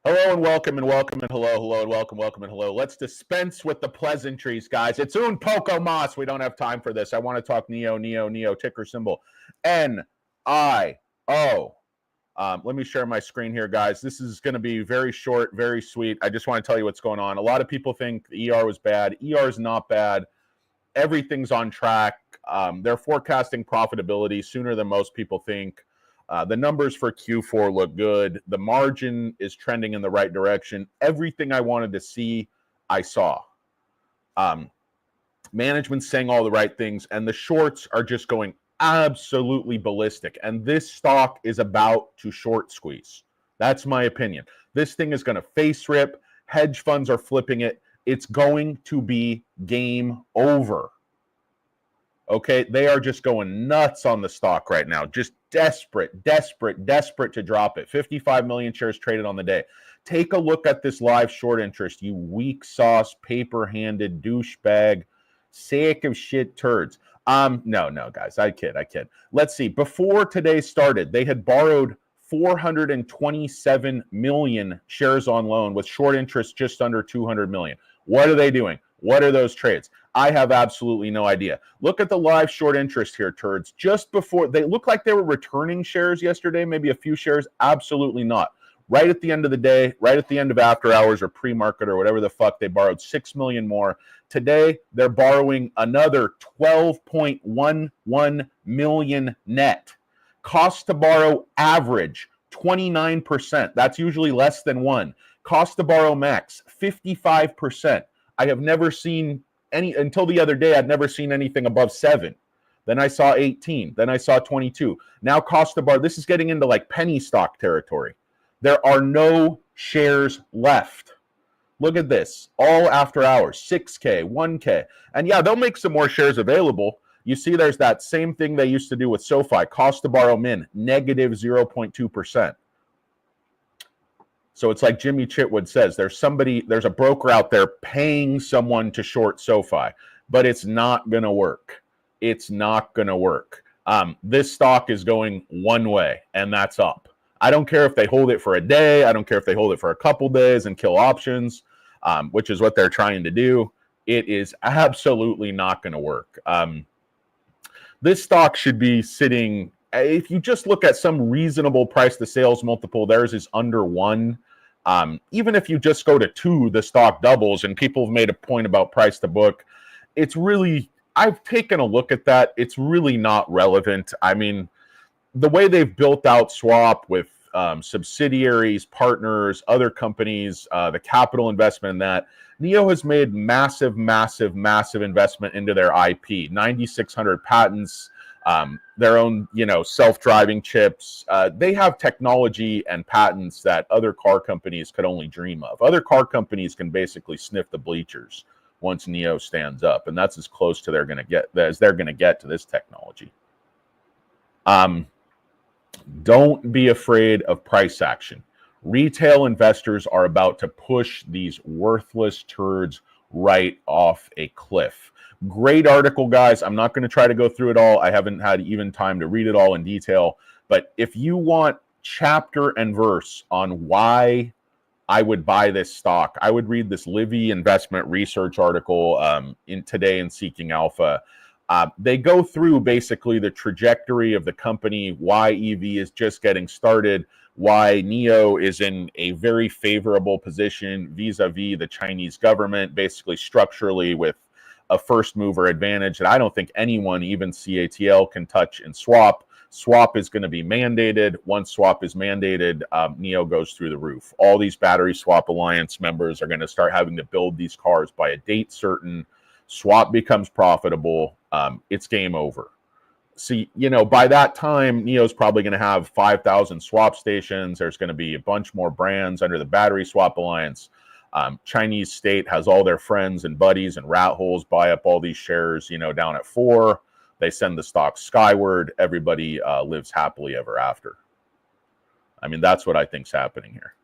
Hello and welcome and welcome and hello and welcome and hello. Let's dispense with the pleasantries, guys. It's un poco mas. We don't have time for this. I want to talk NIO, ticker symbol NIO. Let me share my screen here, guys. This is going to be very short, very sweet. I just want to tell you what's going on. A lot of people think the ER was bad. ER is not bad. Everything's on track. They're forecasting profitability sooner than most people think. The numbers for Q4 look good. The margin is trending in the right direction. Everything I wanted to see, I saw. Management's saying all the right things, and the shorts are just going absolutely ballistic. And this stock is about to short squeeze. That's my opinion. This thing is going to face rip. Hedge funds are flipping it. It's going to be game over. Okay, they are just going nuts on the stock right now. Just desperate to drop it. 55 million shares traded on the day. Take a look at this live short interest, you weak sauce, paper-handed douchebag, sack of shit turds. No, guys, I kid. Let's see. Before today started, they had borrowed 427 million shares on loan with short interest just under 200 million. What are they doing? What are those trades? I have absolutely no idea. Look at the live short interest here, turds. Just before, they look like they were returning shares yesterday, maybe a few shares. Absolutely not. Right at the end of the day, right at the end of after hours or pre-market or whatever the fuck, they borrowed 6 million more. Today, they're borrowing another 12.11 million net. Cost to borrow average, 29%. That's usually less than 1. Cost to borrow max, 55%. I have never seen until the other day, I'd never seen anything above 7. Then I saw 18. Then I saw 22. Now cost to borrow, this is getting into like penny stock territory. There are no shares left. Look at this, all after hours, 6K, 1K. And yeah, they'll make some more shares available. You see there's that same thing they used to do with SoFi, cost to borrow min, negative 0.2%. So it's like Jimmy Chitwood says, there's a broker out there paying someone to short SoFi, but it's not going to work. It's not going to work. This stock is going one way, and that's up. I don't care if they hold it for a day. I don't care if they hold it for a couple days and kill options, which is what they're trying to do. It is absolutely not going to work. This stock should be sitting, if you just look at some reasonable price to sales multiple, theirs is under 1. Even if you just go to 2, the stock doubles, and people have made a point about price to book. It's really, I've taken a look at that. It's really not relevant. I mean, the way they've built out Swap with subsidiaries, partners, other companies, the capital investment in that, NIO has made massive investment into their IP, 9,600 patents, their own, self-driving chips. They have technology and patents that other car companies could only dream of. Other car companies can basically sniff the bleachers once NIO stands up, and that's as close to they're going to get to this technology. Don't be afraid of price action. Retail investors are about to push these worthless turds right off a cliff. Great article, guys. I'm not going to try to go through it all. I haven't had even time to read it all in detail. But if you want chapter and verse on why I would buy this stock, I would read this Livy Investment Research article today in Seeking Alpha. They go through basically the trajectory of the company, why EV is just getting started, why NIO is in a very favorable position vis-a-vis the Chinese government, basically structurally with a first mover advantage that I don't think anyone, even CATL, can touch in Swap. Swap is going to be mandated. Once Swap is mandated, NIO goes through the roof. All these Battery Swap Alliance members are going to start having to build these cars by a date certain. Swap becomes profitable. It's game over. See, by that time, NIO's probably going to have 5,000 swap stations. There's going to be a bunch more brands under the Battery Swap Alliance. Chinese state has all their friends and buddies and rat holes buy up all these shares, down at 4. They send the stock skyward. Everybody lives happily ever after. I mean, that's what I think's happening here.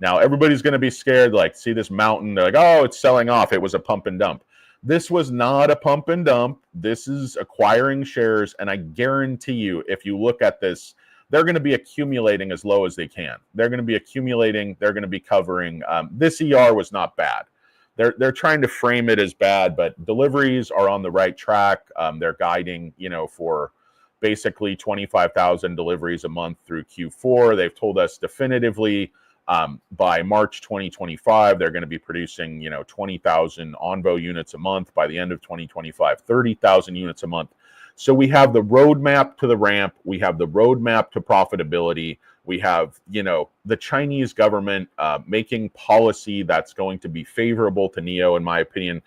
Now, everybody's going to be scared, like, see this mountain. They're like, oh, it's selling off. It was a pump and dump. This was not a pump and dump. This is acquiring shares. And I guarantee you, if you look at this, they're going to be accumulating as low as they can. They're going to be accumulating. They're going to be covering. This ER was not bad. They're trying to frame it as bad, but deliveries are on the right track. They're guiding, for basically 25,000 deliveries a month through Q4. They've told us definitively by March 2025, they're going to be producing, 20,000 Onvo units a month. By the end of 2025, 30,000 units a month. So we have the roadmap to the ramp. We have the roadmap to profitability. We have, the Chinese government making policy that's going to be favorable to NIO, in my opinion.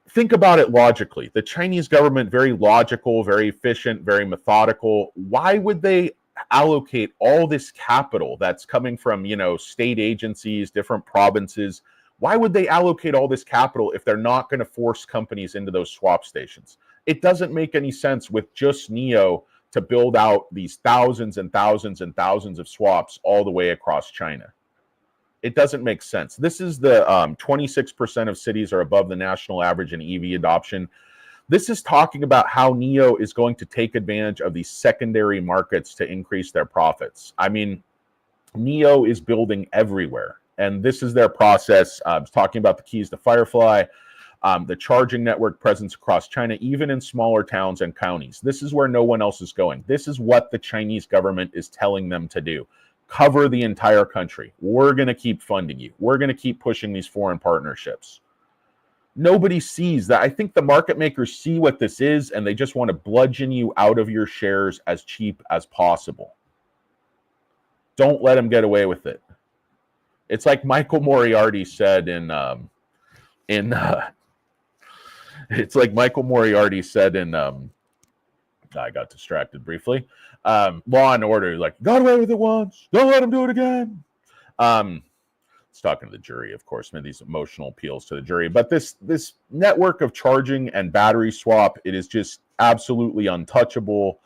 Think about it logically. The Chinese government, very logical, very efficient, very methodical. Why would they allocate all this capital that's coming from, state agencies, different provinces? Why would they allocate all this capital if they're not going to force companies into those swap stations? It doesn't make any sense with just NIO to build out these thousands and thousands and thousands of swaps all the way across China. It doesn't make sense. This is the 26% of cities are above the national average in EV adoption. This is talking about how NIO is going to take advantage of these secondary markets to increase their profits. I mean, NIO is building everywhere, and this is their process. I was talking about the keys to Firefly. The charging network presence across China, even in smaller towns and counties. This is where no one else is going. This is what the Chinese government is telling them to do. Cover the entire country. We're going to keep funding you. We're going to keep pushing these foreign partnerships. Nobody sees that. I think the market makers see what this is, and they just want to bludgeon you out of your shares as cheap as possible. Don't let them get away with it. It's like Michael Moriarty said It's like Michael Moriarty said in, I got distracted briefly, Law and Order, like, got away with it once, don't let him do it again. It's talking to the jury, of course, made these emotional appeals to the jury. But this network of charging and battery swap, it is just absolutely untouchable.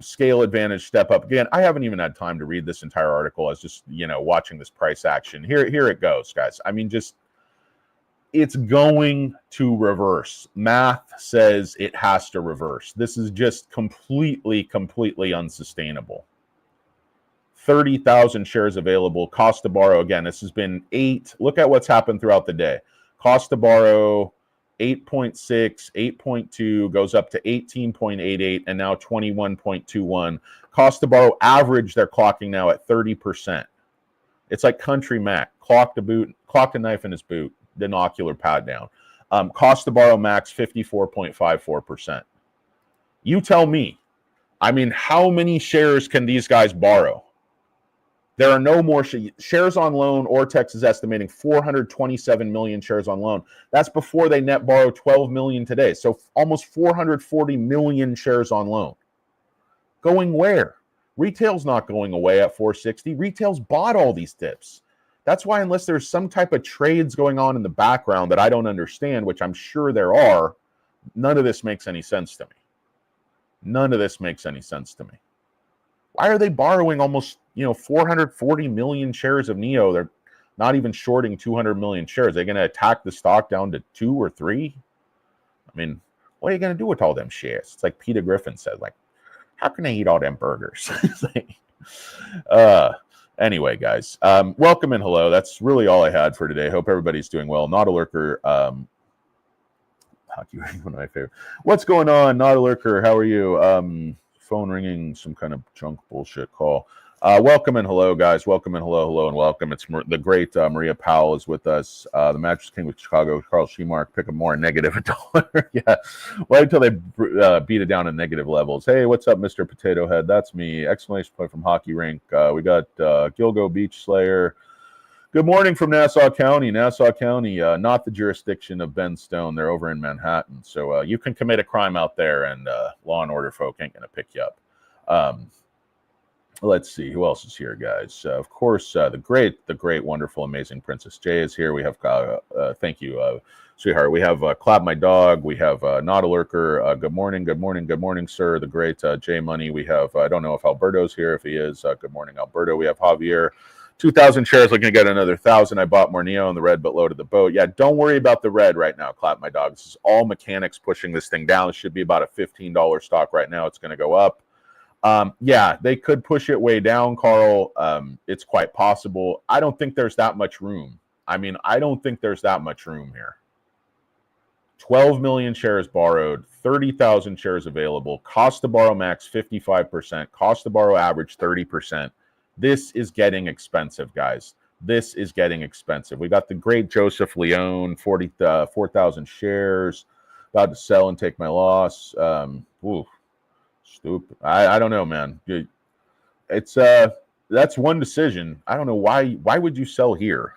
Scale advantage, step up. Again, I haven't even had time to read this entire article. I was just, watching this price action. Here it goes, guys. I mean, it's going to reverse. Math says it has to reverse. This is just completely unsustainable. 30,000 shares available. Cost to borrow, again, this has been 8. Look at what's happened throughout the day. Cost to borrow, 8.6, 8.2, goes up to 18.88, and now 21.21. Cost to borrow average, they're clocking now at 30%. It's like Country Mac, clocked a knife in his boot. Binocular pat down. Cost to borrow max 54.54%. You tell me. I mean, how many shares can these guys borrow? There are no more shares on loan. Ortex is estimating 427 million shares on loan. That's before they net borrow 12 million today. So almost 440 million shares on loan. Going where? Retail's not going away at 460. Retail's bought all these dips. That's why, unless there's some type of trades going on in the background that I don't understand, which I'm sure there are, none of this makes any sense to me. None of this makes any sense to me. Why are they borrowing almost, 440 million shares of NIO? They're not even shorting 200 million shares. They're going to attack the stock down to 2 or 3? I mean, what are you going to do with all them shares? It's like Peter Griffin said, like, how can I eat all them burgers? Anyway, guys, welcome and hello. That's really all I had for today. Hope everybody's doing well. Not a lurker. Hockey, one of my favorite. What's going on? Not a lurker. How are you? Phone ringing, some kind of junk bullshit call. Welcome and hello, guys. Welcome and hello and welcome. It's the great Maria Powell is with us. The Mattress King of Chicago, Carl Shemark, pick up more negative $1. Yeah, wait until they beat it down in negative levels. Hey, what's up, Mr. Potato Head? That's me. Exclamation point from Hockey Rink. We got Gilgo Beach Slayer. Good morning from Nassau County. Nassau County, not the jurisdiction of Ben Stone. They're over in Manhattan. So you can commit a crime out there, and law and order folk ain't going to pick you up. Let's see who else is here, guys. Of course, the great, wonderful, amazing Princess Jay is here. We have thank you, sweetheart. We have Clap My Dog. We have Not a Lurker. Good morning, sir. The great Jay Money. We have I don't know if Alberto's here. If he is, good morning, Alberto. We have Javier. 2,000 shares, looking to get another 1,000. I bought more NIO in the red, but loaded the boat. Yeah, don't worry about the red right now, Clap My Dog. This is all mechanics pushing this thing down. It should be about a $15 stock right now. It's going to go up. Yeah, they could push it way down, Carl. It's quite possible. I don't think there's that much room. I mean, I don't think there's that much room here. 12 million shares borrowed, 30,000 shares available, cost to borrow max 55%, cost to borrow average 30%. This is getting expensive, guys. This is getting expensive. We got the great Joseph Leone, 4,000 shares, about to sell and take my loss. Stupid. I don't know, man. It's that's one decision. I don't know why would you sell here,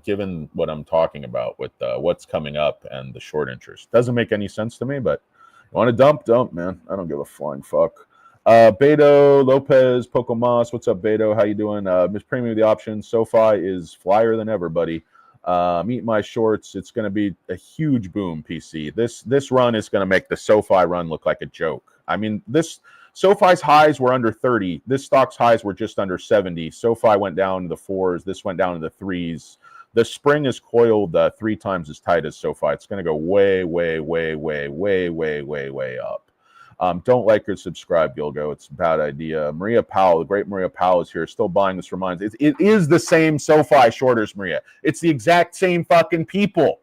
given what I'm talking about with what's coming up and the short interest. Doesn't make any sense to me, but you want to dump, man. I don't give a flying fuck. Beto Lopez Pocomas, what's up, Beto? How you doing? Miss Premium the options. SoFi is flyer than ever, buddy. Meet my shorts. It's going to be a huge boom, PC. This run is going to make the SoFi run look like a joke. I mean, this SoFi's highs were under 30. This stock's highs were just under 70. SoFi went down to the 4s. This went down to the 3s. The spring is coiled 3 times as tight as SoFi. It's going to go way, way, way, way, way, way, way, way up. Don't like or subscribe, Gilgo. It's a bad idea. Maria Powell, the great Maria Powell is here. Still buying this reminds. It is the same SoFi shorters, Maria. It's the exact same fucking people.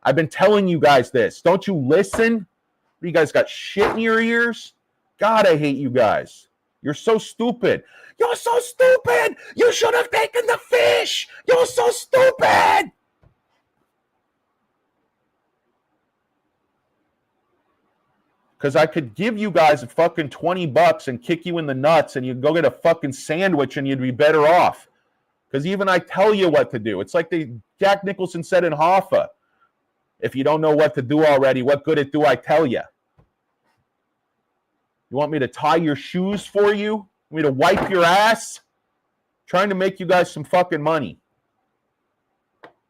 I've been telling you guys this. Don't you listen? You guys got shit in your ears? God, I hate you guys. You're so stupid. You're so stupid. You should have taken the fish. You're so stupid. Because I could give you guys a fucking $20 and kick you in the nuts and you'd go get a fucking sandwich and you'd be better off. Because even I tell you what to do. It's like Jack Nicholson said in Hoffa. If you don't know what to do already, what good it do I tell you? You want me to tie your shoes for you? Want me to wipe your ass? Trying to make you guys some fucking money.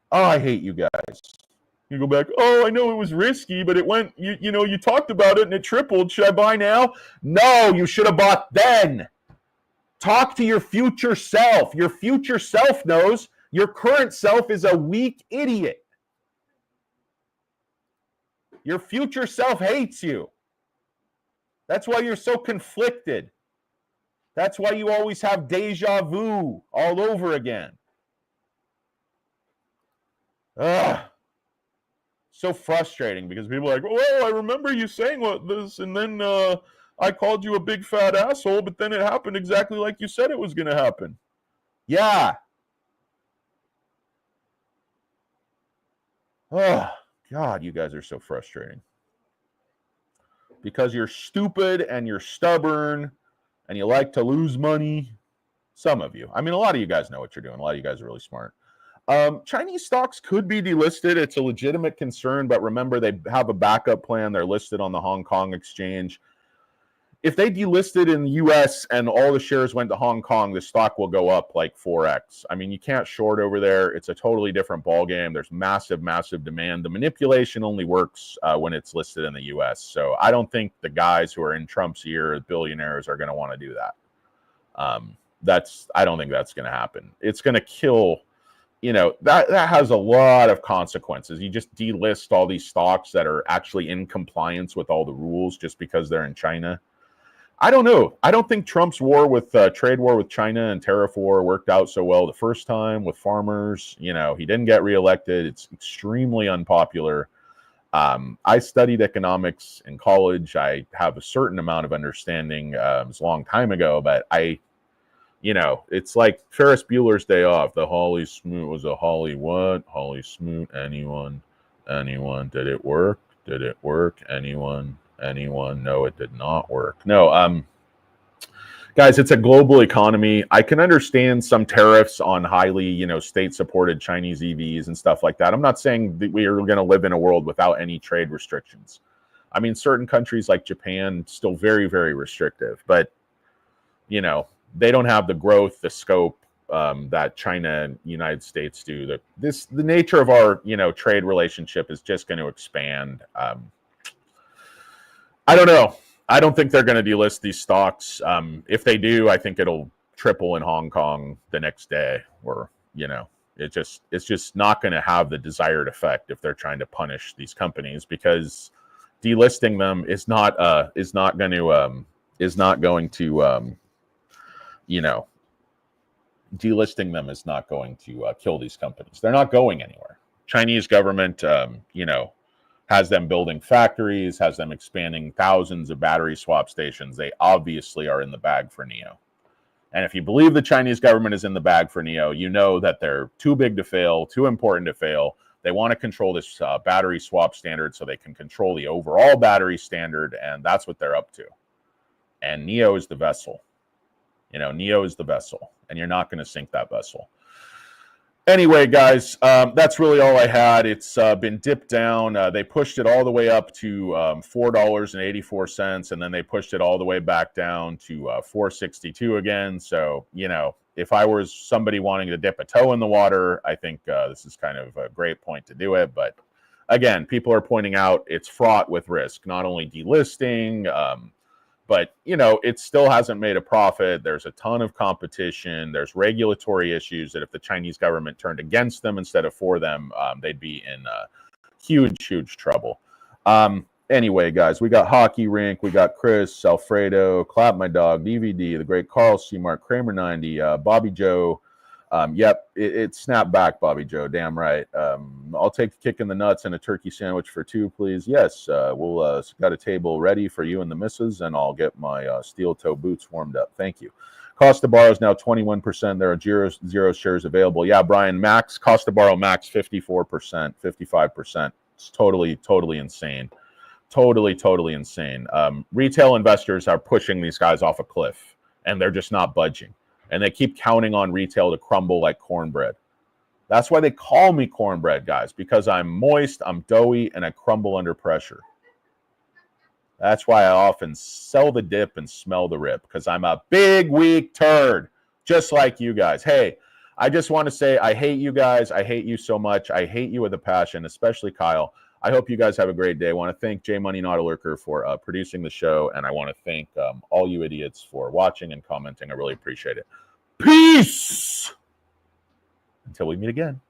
Oh, I hate you guys. You go back, oh, I know it was risky, but it went, you know, you talked about it and it tripled. Should I buy now? No, you should have bought then. Talk to your future self. Your future self knows your current self is a weak idiot. Your future self hates you. That's why you're so conflicted. That's why you always have deja vu all over again. Ugh. So frustrating because people are like, oh, I remember you saying what this, and then I called you a big fat asshole, but then it happened exactly like you said it was going to happen. Yeah. Oh, God, you guys are so frustrating. Because you're stupid and you're stubborn and you like to lose money. Some of you. I mean, a lot of you guys know what you're doing. A lot of you guys are really smart. Chinese stocks could be delisted. It's a legitimate concern, but remember, they have a backup plan. They're listed on the Hong Kong exchange. If they delisted in the U.S. and all the shares went to Hong Kong, the stock will go up like 4x. I mean, you can't short over there. It's a totally different ballgame. There's massive, massive demand. The manipulation only works when it's listed in the U.S. So I don't think the guys who are in Trump's ear, billionaires, are going to want to do that. I don't think that's going to happen. It's going to kill. You know, that has a lot of consequences. You just delist all these stocks that are actually in compliance with all the rules just because they're in China. I don't know. I don't think Trump's war with trade war with China and tariff war worked out so well the first time with farmers. You know, he didn't get reelected. It's extremely unpopular. I studied economics in college. I have a certain amount of understanding. It was a long time ago, but you know, it's like Ferris Bueller's Day Off. The Holly Smoot was a Holly what? Holly Smoot, anyone? Did it work? Did it work? Anyone? No, it did not work. No, guys, it's a global economy. I can understand some tariffs on highly, you know, state-supported Chinese EVs and stuff like that. I'm not saying that we are going to live in a world without any trade restrictions. I mean, certain countries like Japan, still very, very restrictive, but, you know, they don't have the growth, the scope that China and United States do. The nature of our, you know, trade relationship is just going to expand. I don't know. I don't think they're going to delist these stocks. If they do, I think it'll triple in Hong Kong the next day. Or, you know, it's just not going to have the desired effect if they're trying to punish these companies, because delisting them is not going to is not going to, you know, delisting them is not going to kill these companies. They're not going anywhere. Chinese government, you know, has them building factories, has them expanding thousands of battery swap stations. They obviously are in the bag for NIO. And if you believe the Chinese government is in the bag for NIO, you know that they're too big to fail, too important to fail. They want to control this battery swap standard so they can control the overall battery standard, and that's what they're up to. And NIO is the vessel. You know, NIO is the vessel, and you're not going to sink that vessel. Anyway, guys, that's really all I had. It's been dipped down. They pushed it all the way up to $4.84, and then they pushed it all the way back down to $4.62 again. So, you know, if I was somebody wanting to dip a toe in the water, I think this is kind of a great point to do it. But again, people are pointing out it's fraught with risk, not only delisting, but, you know, it still hasn't made a profit. There's a ton of competition. There's regulatory issues that if the Chinese government turned against them instead of for them, they'd be in huge, huge trouble. Anyway, guys, we got Hockey Rink. We got Chris, Alfredo, Clap My Dog, DVD, The Great Carl C. Mark, Kramer 90, Bobby Joe. Yep, it snapped back, Bobby Joe. Damn right. I'll take a kick in the nuts and a turkey sandwich for two, please. Yes, we'll got a table ready for you and the missus, and I'll get my steel toe boots warmed up. Thank you. Cost to borrow is now 21%. There are zero shares available. Yeah, Brian, max cost to borrow max 54%, 55%. It's totally insane. Totally insane. Retail investors are pushing these guys off a cliff, and they're just not budging. And they keep counting on retail to crumble like cornbread. That's why they call me cornbread, guys, because I'm moist, I'm doughy, and I crumble under pressure. That's why I often sell the dip and smell the rip, because I'm a big, weak turd, just like you guys. Hey, I just want to say I hate you guys. I hate you so much. I hate you with a passion, especially Kyle. I hope you guys have a great day. I want to thank J Money Not a Lurker for producing the show, and I want to thank all you idiots for watching and commenting. I really appreciate it. Peace! Until we meet again.